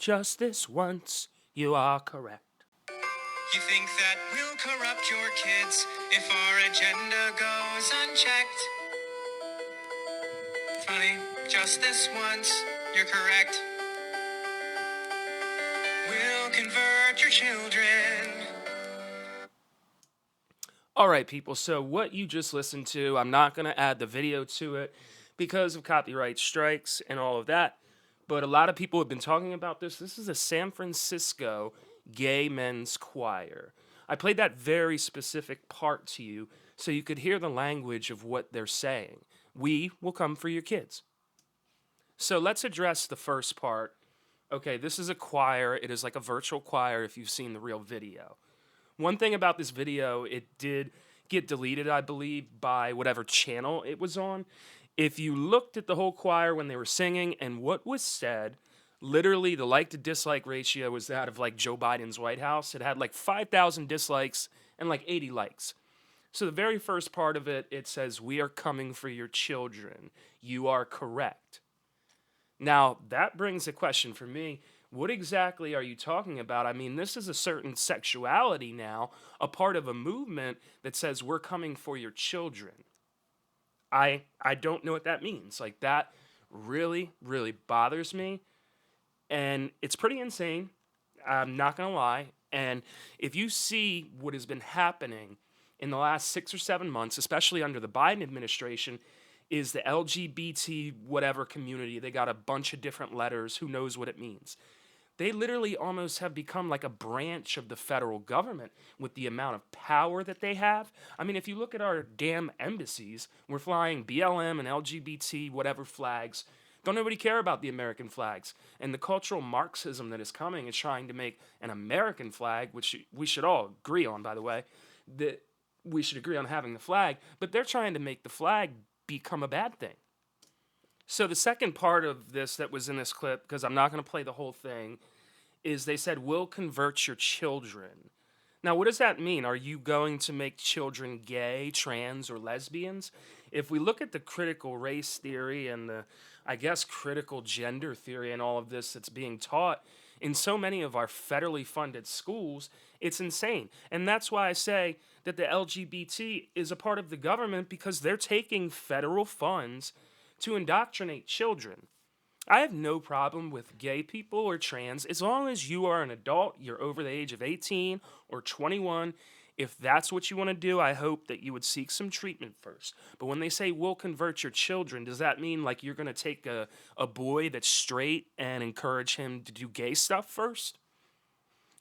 just this once, you are correct. You think that we'll corrupt your kids if our agenda goes unchecked? Funny, just this once, you're correct. We'll convert your children. All right, people. So, what you just listened to, I'm not going to add the video to it because of copyright strikes and all of that. But a lot of people have been talking about this. This is a San Francisco gay men's choir. I played that very specific part to you so you could hear the language of what they're saying. We will come for your kids. So, let's address the first part. Okay, this is a choir. It is like a virtual choir if you've seen the real video. One thing about this video, it did get deleted, I believe, by whatever channel it was on. If you looked at the whole choir when they were singing and what was said, literally the like to dislike ratio was that of like Joe Biden's White House. It had like 5,000 dislikes and like 80 likes. So the very first part of it, it says, "We are coming for your children. You are correct." Now, that brings a question for me. What exactly are you talking about? I mean, this is a certain sexuality now, a part of a movement that says we're coming for your children. I don't know what that means. Like that really really bothers me and it's pretty insane. I'm not going to lie. And if you see what has been happening in the last 6 or 7 months, especially under the Biden administration, is the LGBT whatever community. They got a bunch of different letters. Who knows what it means? They literally almost have become like a branch of the federal government with the amount of power that they have. I mean, if you look at our damn embassies, we're flying BLM and LGBT whatever flags. Don't nobody care about the American flags. And the cultural Marxism that is coming is trying to make an American flag, which we should all agree on, by the way, that we should agree on having the flag, but they're trying to make the flag become a bad thing. So the second part of this that was in this clip, because I'm not going to play the whole thing, is they said, "We'll convert your children." Now, what does that mean? Are you going to make children gay, trans, or lesbians? If we look at the critical race theory and the, I guess, critical gender theory and all of this that's being taught in so many of our federally funded schools, it's insane. And that's why I say that the LGBT is a part of the government because they're taking federal funds to indoctrinate children. I have no problem with gay people or trans as long as you are an adult, you're over the age of 18 or 21. If that's what you want to do, I hope that you would seek some treatment first. But when they say we'll convert your children, does that mean like you're going to take a boy that's straight and encourage him to do gay stuff first?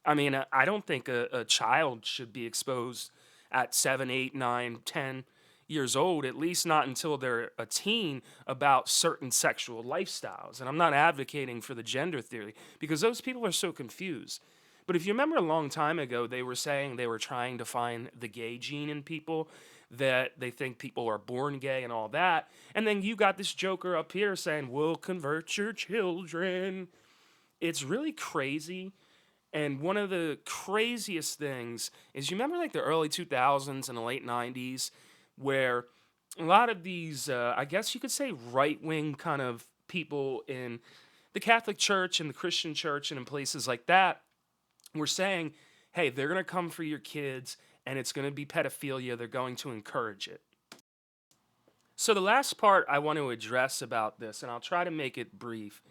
I mean, I don't think a child should be exposed at 7, 8, 9, 10 years old, at least not until they're a teen, about certain sexual lifestyles. And I'm not advocating for the gender theory because those people are so confused. But if you remember a long time ago, they were saying they were trying to find the gay gene in people, that they think people are born gay and all that. And then you got this joker up here saying, "We'll convert your children." It's really crazy. And one of the craziest things is you remember like the early 2000s and the late 90s where a lot of these, I guess you could say, right wing kind of people in the Catholic Church and the Christian Church and in places like that were saying, hey, they're going to come for your kids and it's going to be pedophilia. They're going to encourage it. So, the last part I want to address about this, and I'll try to make it brief,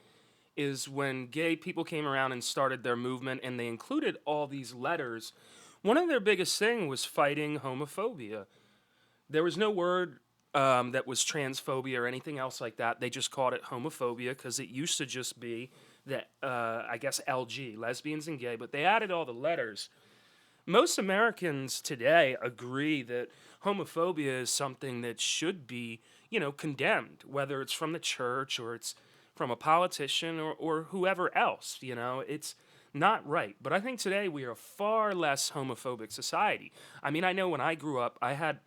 is when gay people came around and started their movement and they included all these letters, one of their biggest thing was fighting homophobia. There was no word that was transphobia or anything else like that. They just called it homophobia because it used to just be that, I guess, LG, lesbians and gay, but they added all the letters. Most Americans today agree that homophobia is something that should be, condemned, whether it's from the church or it's from a politician or whoever else, it's not right. But I think today we are a far less homophobic society. I mean, I know when I grew up, I had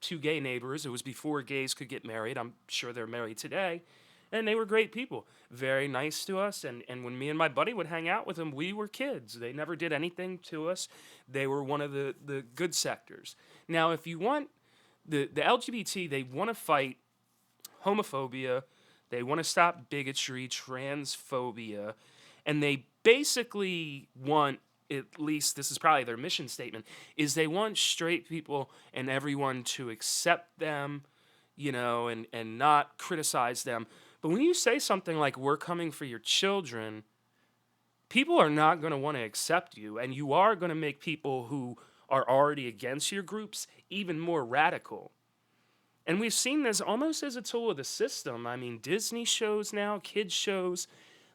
two gay neighbors. It was before gays could get married. I'm sure they're married today. And they were great people, very nice to us. And when me and my buddy would hang out with them, we were kids. They never did anything to us. They were one of the good sectors. Now, if you want the LGBT, they want to fight homophobia. They want to stop bigotry, transphobia. And they basically want, at least this is probably their mission statement, is they want straight people and everyone to accept them, and not criticize them. But when you say something like, we're coming for your children, people are not going to want to accept you. And you are going to make people who are already against your groups even more radical. And we've seen this almost as a tool of the system. I mean, Disney shows now, kids shows,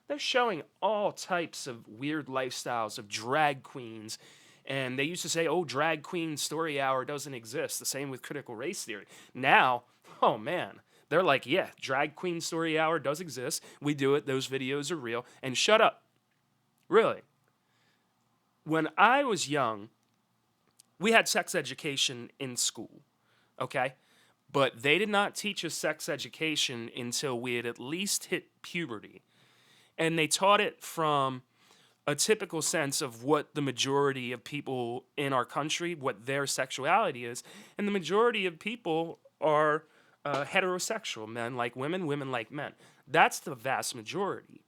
they're showing all types of weird lifestyles of drag queens. And they used to say, oh, drag queen story hour doesn't exist. The same with critical race theory. Now, oh man, they're like, yeah, drag queen story hour does exist. We do it. Those videos are real. And shut up. Really. When I was young, we had sex education in school, okay? But they did not teach us sex education until we had at least hit puberty. And they taught it from a typical sense of what the majority of people in our country, what their sexuality is. And the majority of people are heterosexual, men like women, women like men. That's the vast majority.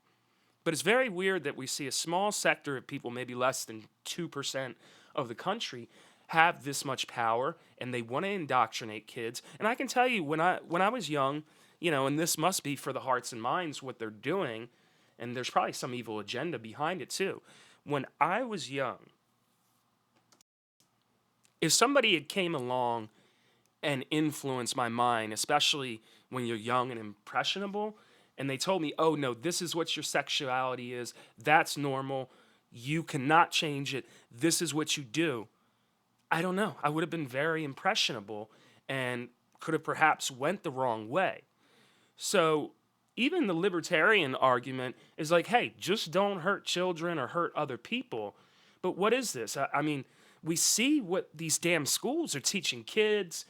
But it's very weird that we see a small sector of people, maybe less than 2% of the country, have this much power, and they want to indoctrinate kids. And I can tell you, when I was young, and this must be for the hearts and minds what they're doing, and there's probably some evil agenda behind it too. When I was young, if somebody had came along and influenced my mind, especially when you're young and impressionable, and they told me, oh no, this is what your sexuality is, that's normal, you cannot change it, this is what you do, I don't know, I would have been very impressionable and could have perhaps went the wrong way. So even the libertarian argument is like, hey, just don't hurt children or hurt other people. But what is this? I mean, we see what these damn schools are teaching kids.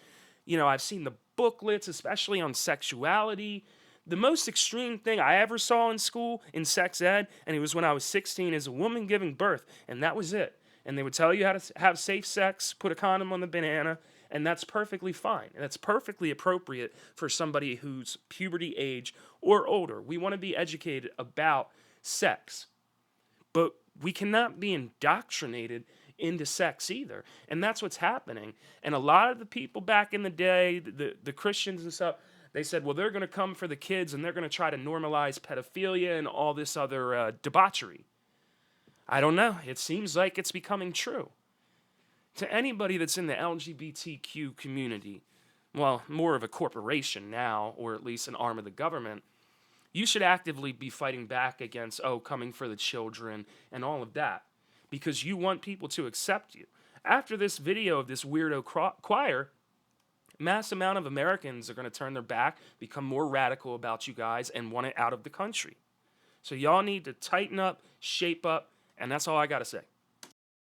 I've seen the booklets, especially on sexuality. The most extreme thing I ever saw in school in sex ed, and it was when I was 16, is a woman giving birth, and that was it. And they would tell you how to have safe sex, put a condom on the banana, and that's perfectly fine. And that's perfectly appropriate for somebody who's puberty age or older. We want to be educated about sex. But we cannot be indoctrinated into sex either. And that's what's happening. And a lot of the people back in the day, the Christians and stuff, they said, well, they're going to come for the kids and they're going to try to normalize pedophilia and all this other debauchery. I don't know. It seems like it's becoming true. To anybody that's in the LGBTQ community, well, more of a corporation now, or at least an arm of the government, you should actively be fighting back against, coming for the children and all of that, because you want people to accept you. After this video of this weirdo choir, mass amount of Americans are going to turn their back, become more radical about you guys, and want it out of the country. So y'all need to tighten up, shape up, and that's all I got to say.